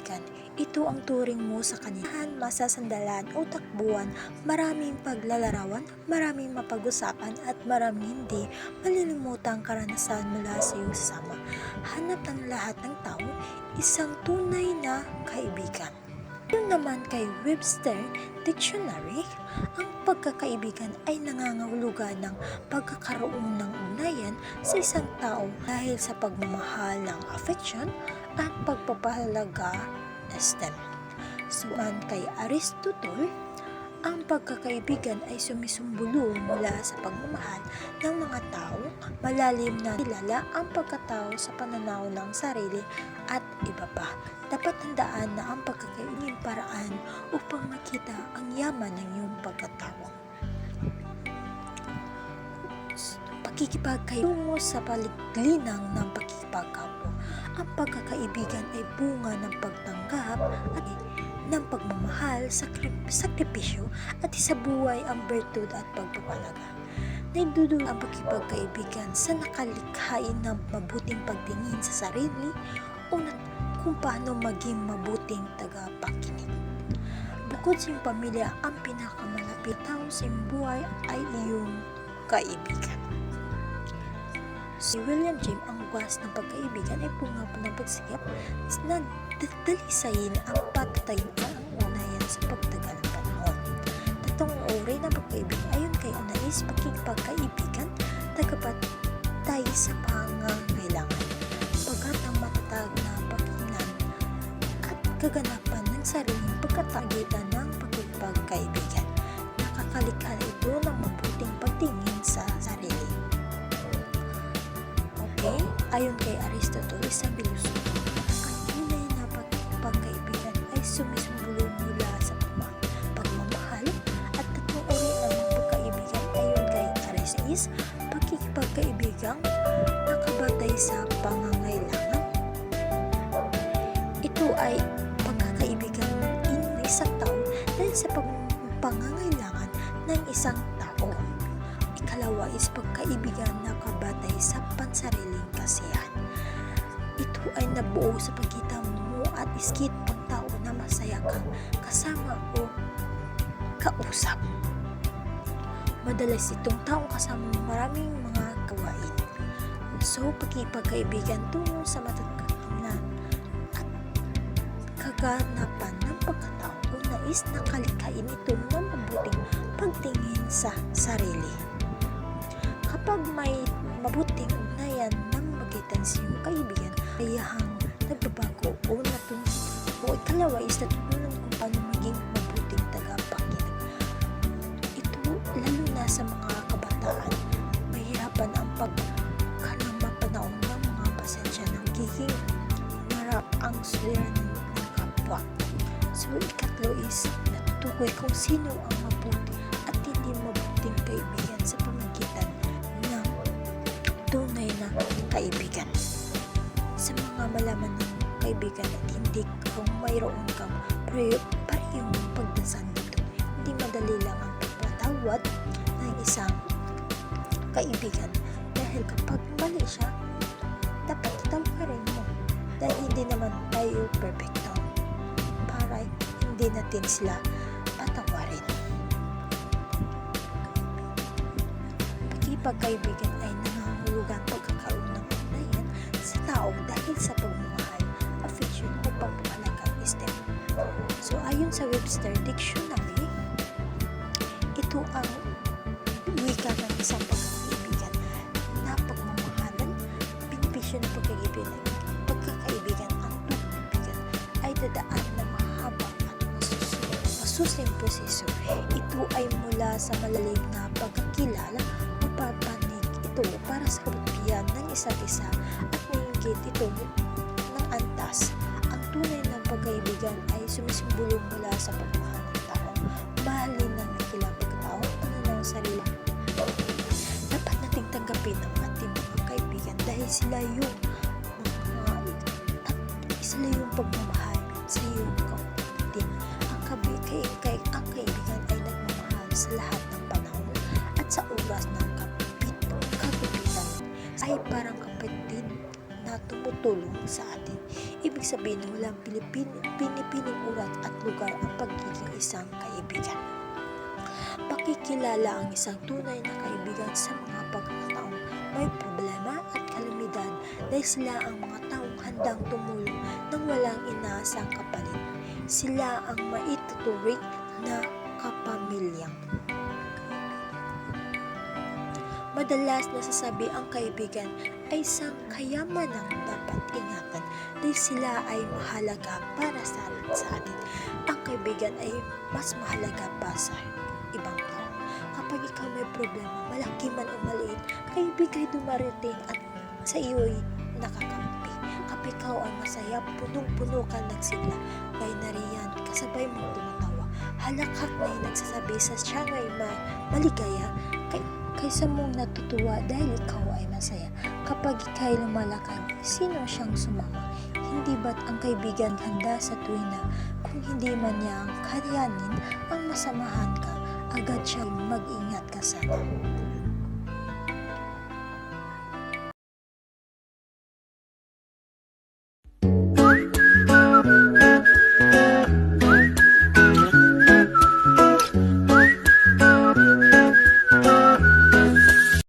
kaibigan. Ito ang turing mo sa kanihan, masasandalan o takbuhan, maraming paglalarawan, maraming mapag-usapan at maraming hindi malilimutang karanasan mula sa iyong sasama. Hanap ng lahat ng tao, isang tunay na kaibigan. Yun naman kay Webster Dictionary, ang pagkakaibigan ay nangangahulugan ng pagkakaroon ng ugnayan sa isang tao dahil sa pagmamahal ng affection at pagpapahalaga na stem. Suman kay Aristotle, ang pagkakaibigan ay sumisumbolo mula sa pagmamahal ng mga tao, malalim na kilala ang pagkatao sa pananaw ng sarili at iba pa. Dapat tandaan na ang pagkakaibigan paraan upang makita ang yaman ng iyong pagkatao. Pakikipagkaibigan sa paliglinang ng pakikipagkapwa. Ang pagkakaibigan ay bunga ng pagtanggap at ng pagmamahal, sakripisyo at isabuhay ang bertud at pagpapalaga. Naidudulot ang pakikipagkaibigan sa nakalikhain ng mabuting pagtingin sa sarili o kung paano maging mabuting tagapakinig. Bukod sa iyong pamilya, ang pinakamalapit tao sa iyong buhay ay iyong kaibigan. Si William James, ang wagas ng pagkaibigan ay bunga po ng pagsikap na dalisayin ang patatayin ang unayan sa pagtagal ng panahon. Tatong uri ng pagkaibigan ayon kay Anais, pakikipagkaibigan, tagapatay sa pangangailangan, pagkat ang matatag na pakikinan at kaganapan ng sariling pagkatagitan ng pakikipagkaibigan. Nakakalikha ito ng mabuting pagtingin sa sarili. Okay, ayon kay Aristotle, isang pilosopo, ang tunay na pagkaibigan ay sumisumbolo mula sa pagmamahal at tatlong uri ng pagkaibigan ayon kay Aristotle, pakikipagkaibigang nakabatay sa pangangailangan. Ito ay pagkakaibigan ng isang tao dahil sa pangangailangan ng isang tao. Ikalawa is pagkaibigan na kabatay sa pansariling kasiyahan. Ito ay nabuo sa pagitan mo at iskit pang tao na masaya kang kasama o kausap. Madalas itong taong kasama maraming mga gawain. So, pagkikipagkaibigan tungo sa matatag at kaganapan ng pagkatao o nais na kalikhain ito ng mabuting pagtingin sa sarili. Kapag may mabuting ugnayan ng magitan sa iyong kaibigan, kayahang nagbabago o natutunan o ikalawa is natutunan kung paano maging mabuting tagapakinig. Ito lalo na sa mga kabataan, mahirapan ang pagkalamang ng mga pasensya ng giging marap ang suliranin ng kapwa. So ikatlo is natutukoy kung sino ang mabuti at hindi mabuting kaibigan sa pamagitan ng tunay na kaibigan. Sa mga malaman ng kaibigan at hindi kung mayroon kang parehong pagdasan dito, hindi madali lang ang pagpatawad ng isang kaibigan dahil kapag mali siya, dapat tawarin mo dahil hindi naman tayo perfecto para hindi natin sila patawarin. Pagkikipagkaibigan ay nangangahulugan pagkakaroon ng ugnayan sa tao dahil sa pagmamahal, affection o pagpapalagang istem. So ayon sa Webster Dictionary, ito ang wika ng isang pagkakaibigan na pagmamahalan, benepisyo ng pagkakaibigan ang pagkakaibigan ay dadaan na mahaba at masusing proseso. Ito ay mula sa malalim na pagkakilala o papanig ito para sa kabutihan ng isa't isa at mahigit ito ng antas. Ang tunay ng pagkaibigan ay sumisimbolo mula sa pagmamahal ng tao, mahalin ng nakilang pagkatao, pananaw sa sarili. Dapat nating tanggapin ang ating mga kaibigan dahil sila yung pagmamahal sa iyong kapatid. Ang kaibigan ay nagmamahal sa lahat ng panahon at sa oras ng kagupitan ay parang kapatid na tumutulong sa atin. Ibig ibig sabihin na walang pinipiling oras at lugar ang pagiging isang kaibigan. Pakikilala ang isang tunay na kaibigan sa mga pagkakataong may problema at kalamidad dahil sila ang mga taong handang tumulong nang walang inaasang kapalit. Sila ang maituturing na kapamilyang. Madalas nasasabi ang kaibigan ay isang kayamanang dapat ingatan dahil sila ay mahalaga para sa atin. Ang kaibigan ay mas mahalaga pa sa ibang tao. Kapag ikaw may problema, malaki man o maliit, kaibigan dumarating at sa iyo'y nakakampi. Kapag ikaw ay masaya, punong-puno ka nagsigla, ay nariyan, kasabay mong tumatawa. Halakhak na yung nagsasabi sa siya ngay maligaya, kaysa mong natutuwa dahil ikaw ay masaya. Kapag ika'y lumalakad, sino siyang sumama? Hindi ba't ang kaibigan handa sa tuwina kung hindi man niya ang karyanin ang masamahan ka, agad siyang mag-ingat ka sana.